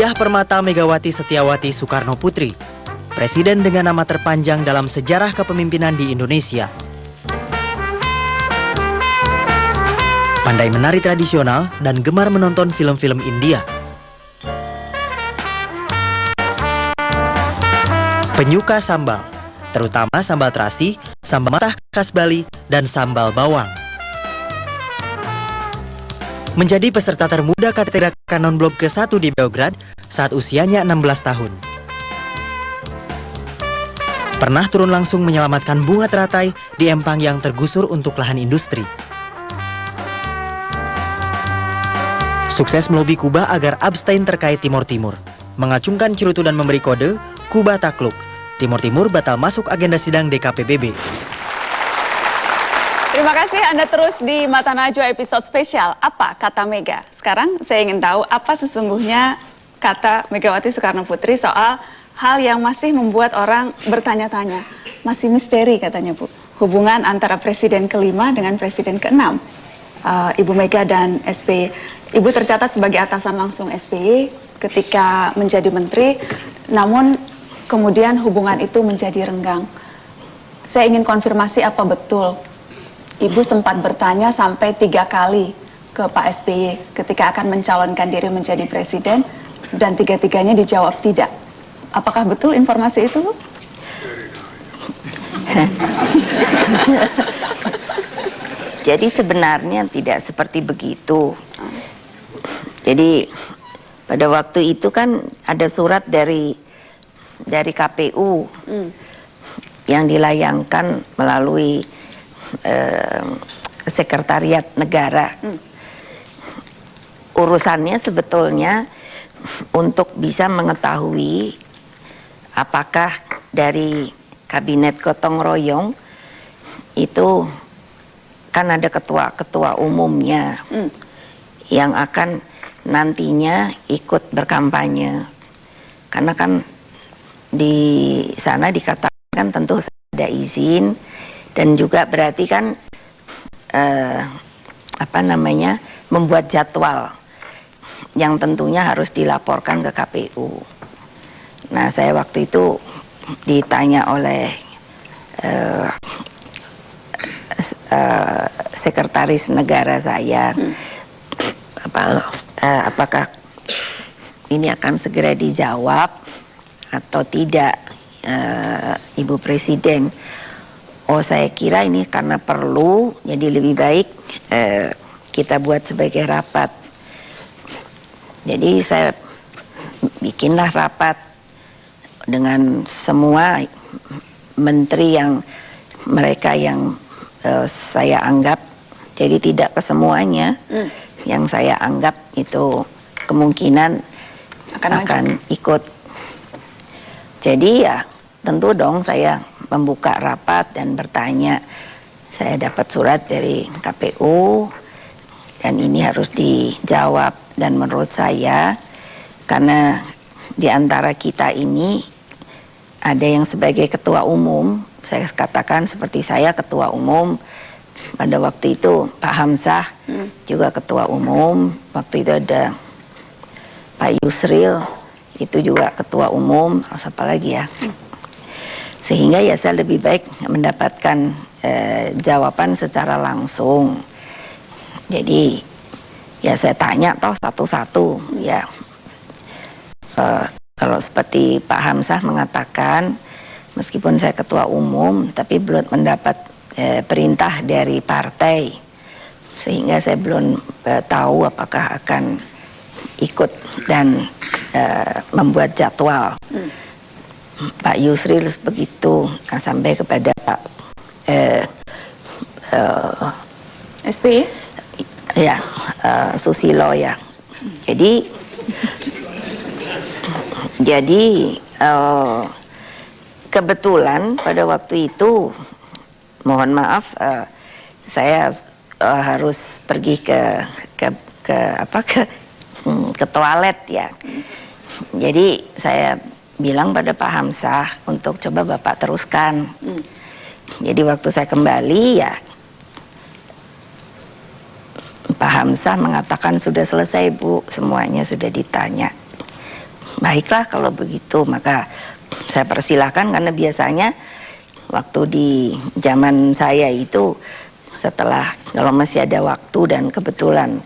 Diah Permata Megawati Setiawati Soekarno Putri, presiden dengan nama terpanjang dalam sejarah kepemimpinan di Indonesia. Pandai menari tradisional dan gemar menonton film-film India. Penyuka sambal, terutama sambal terasi, sambal matah khas Bali, dan sambal bawang. Menjadi peserta termuda Katedra Kanon Blok ke-1 di Beograd saat usianya 16 tahun. Pernah turun langsung menyelamatkan bunga teratai di empang yang tergusur untuk lahan industri. Sukses melobi Kuba agar abstain terkait Timor Timur. Mengacungkan cerutu dan memberi kode, Kuba takluk. Timor Timur batal masuk agenda sidang DKPBB. Terima kasih Anda terus di Mata Najwa episode spesial Apa Kata Mega. Sekarang saya ingin tahu apa sesungguhnya kata Megawati Soekarno Putri soal hal yang masih membuat orang bertanya-tanya. Masih misteri katanya Bu. Hubungan antara Presiden ke-5 dengan Presiden ke-6. Ibu Mega dan SBY. Ibu tercatat sebagai atasan langsung SBY ketika menjadi menteri. Namun kemudian hubungan itu menjadi renggang. Saya ingin konfirmasi apa betul Ibu sempat bertanya sampai 3 kali ke Pak SBY ketika akan mencalonkan diri menjadi presiden dan 3-tiganya dijawab tidak. Apakah betul informasi itu, Bu? Jadi sebenarnya tidak seperti begitu. Jadi pada waktu itu kan ada surat dari KPU yang dilayangkan melalui Sekretariat Negara. Urusannya sebetulnya untuk bisa mengetahui apakah dari kabinet gotong royong itu kan ada ketua-ketua umumnya yang akan nantinya ikut berkampanye. Karena kan di sana dikatakan tentu ada izin. Dan juga berarti kan membuat jadwal yang tentunya harus dilaporkan ke KPU. Nah, saya waktu itu ditanya oleh sekretaris negara saya, apakah ini akan segera dijawab atau tidak, Ibu Presiden. Oh, saya kira ini karena perlu, jadi lebih baik kita buat sebagai rapat. Jadi saya bikinlah rapat dengan semua menteri yang mereka yang saya anggap, jadi tidak kesemuanya yang saya anggap itu kemungkinan akan ikut. Jadi ya tentu dong saya membuka rapat dan bertanya. Saya dapat surat dari KPU dan ini harus dijawab. Dan menurut saya, karena di antara kita ini ada yang sebagai ketua umum, saya katakan seperti saya ketua umum, pada waktu itu Pak Hamzah juga ketua umum, waktu itu ada Pak Yusril itu juga ketua umum, apa lagi ya. Sehingga ya saya lebih baik mendapatkan jawaban secara langsung. Jadi ya saya tanya toh satu-satu ya. Kalau seperti Pak Hamzah mengatakan, meskipun saya ketua umum tapi belum mendapat perintah dari partai, sehingga saya belum tahu apakah akan ikut dan membuat jadwal. Pak Yusril begitu, sampai kepada Pak SBY? Ya, Susilo ya. Jadi kebetulan pada waktu itu, mohon maaf, saya harus pergi ke toilet ya. Jadi saya bilang pada Pak Hamzah untuk coba Bapak teruskan. Jadi waktu saya kembali ya Pak Hamzah mengatakan sudah selesai Bu, semuanya sudah ditanya. baiklah kalau begitu, maka saya persilahkan, karena biasanya waktu di zaman saya itu setelah, kalau masih ada waktu dan kebetulan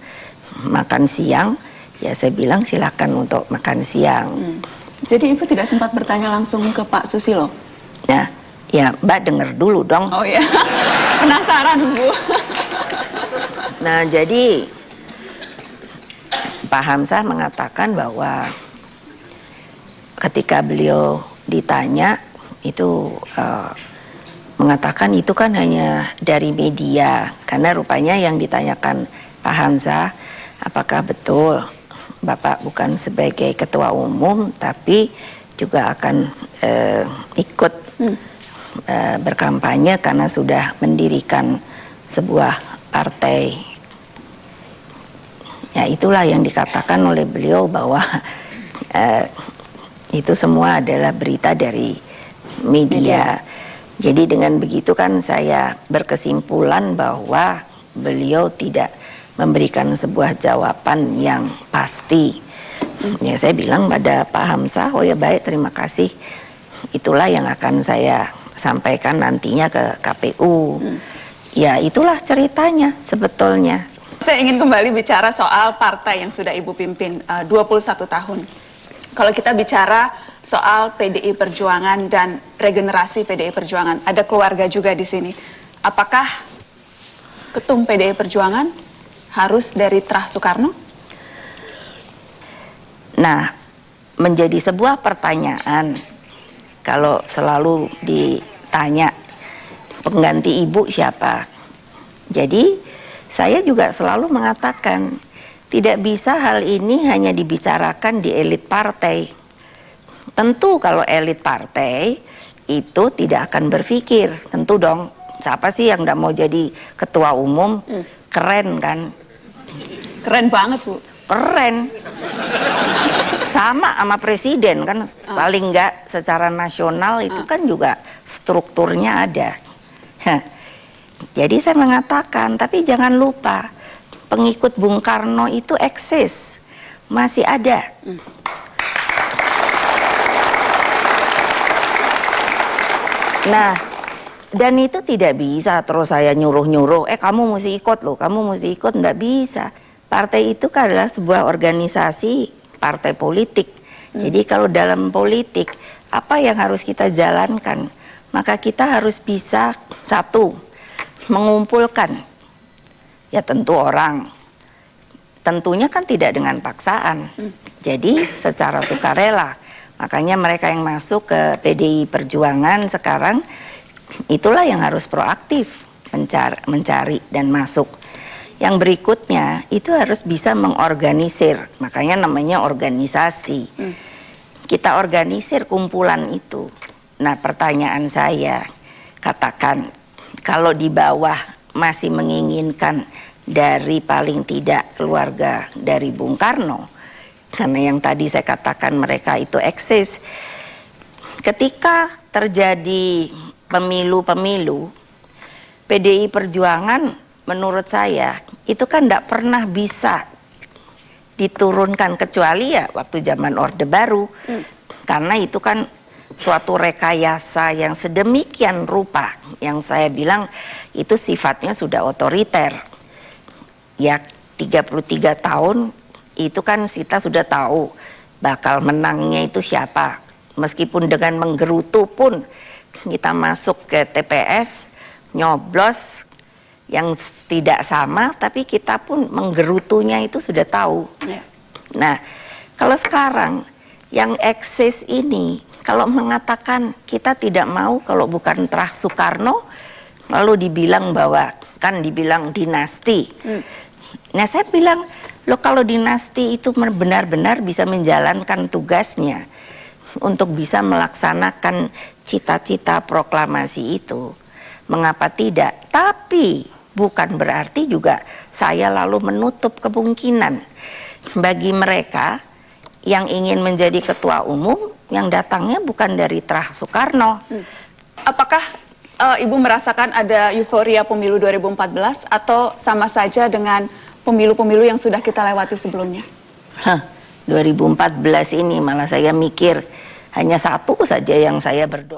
makan siang, ya saya bilang silakan untuk makan siang. Jadi Ibu tidak sempat bertanya langsung ke Pak Susilo? Nah, ya Mbak denger dulu dong. Oh ya, penasaran Bu. Nah, jadi Pak Hamzah mengatakan bahwa ketika beliau ditanya itu mengatakan itu kan hanya dari media, karena rupanya yang ditanyakan Pak Hamzah, apakah betul Bapak bukan sebagai ketua umum tapi juga akan ikut berkampanye karena sudah mendirikan sebuah partai. Ya, itulah yang dikatakan oleh beliau bahwa itu semua adalah berita dari media. Jadi dengan begitu kan saya berkesimpulan bahwa beliau tidak memberikan sebuah jawaban yang pasti. Ya, saya bilang pada Pak Hamzah, oh ya baik, terima kasih. Itulah yang akan saya sampaikan nantinya ke KPU. Ya, itulah ceritanya sebetulnya. Saya ingin kembali bicara soal partai yang sudah Ibu pimpin 21 tahun. Kalau kita bicara soal PDI Perjuangan dan regenerasi PDI Perjuangan, ada keluarga juga di sini. Apakah ketum PDI Perjuangan harus dari Trah Soekarno? Nah, menjadi sebuah pertanyaan kalau selalu ditanya pengganti ibu siapa. Jadi saya juga selalu mengatakan tidak bisa hal ini hanya dibicarakan di elit partai. Tentu kalau elit partai itu tidak akan berpikir, tentu dong, siapa sih yang tidak mau jadi ketua umum? Keren kan? Keren banget Bu. Keren. Sama presiden kan, paling enggak secara nasional itu kan juga strukturnya ada. Jadi saya mengatakan, tapi jangan lupa pengikut Bung Karno itu eksis, masih ada. Nah, dan itu tidak bisa terus saya nyuruh-nyuruh, kamu mesti ikut loh, kamu mesti ikut, enggak bisa. Partai itu kan adalah sebuah organisasi, partai politik. Jadi kalau dalam politik, apa yang harus kita jalankan? Maka kita harus bisa, satu, mengumpulkan ya tentu orang, tentunya kan tidak dengan paksaan, jadi secara sukarela. Makanya mereka yang masuk ke PDI Perjuangan sekarang itulah yang harus proaktif mencari dan masuk. Yang berikutnya itu harus bisa mengorganisir, makanya namanya organisasi. Kita organisir kumpulan itu. Nah, pertanyaan saya, katakan kalau di bawah masih menginginkan dari paling tidak keluarga dari Bung Karno, karena yang tadi saya katakan mereka itu eksis. Ketika terjadi pemilu-pemilu, PDI Perjuangan menurut saya itu kan tidak pernah bisa diturunkan kecuali ya waktu zaman Orde Baru, karena itu kan suatu rekayasa yang sedemikian rupa, yang saya bilang itu sifatnya sudah otoriter. Ya 33 tahun itu kan kita sudah tahu bakal menangnya itu siapa. Meskipun dengan menggerutu pun kita masuk ke TPS, nyoblos yang tidak sama, tapi kita pun menggerutunya itu sudah tahu. Nah, kalau sekarang yang eksis ini, kalau mengatakan kita tidak mau kalau bukan Trah Soekarno, lalu dibilang bahwa kan dibilang dinasti. Nah, saya bilang, loh kalau dinasti itu benar-benar bisa menjalankan tugasnya untuk bisa melaksanakan cita-cita proklamasi itu, mengapa tidak? Tapi bukan berarti juga saya lalu menutup kemungkinan bagi mereka yang ingin menjadi ketua umum yang datangnya bukan dari Trah Soekarno. Apakah Ibu merasakan ada euforia pemilu 2014 atau sama saja dengan pemilu-pemilu yang sudah kita lewati sebelumnya? 2014 ini malah saya mikir hanya satu saja yang saya berdoa.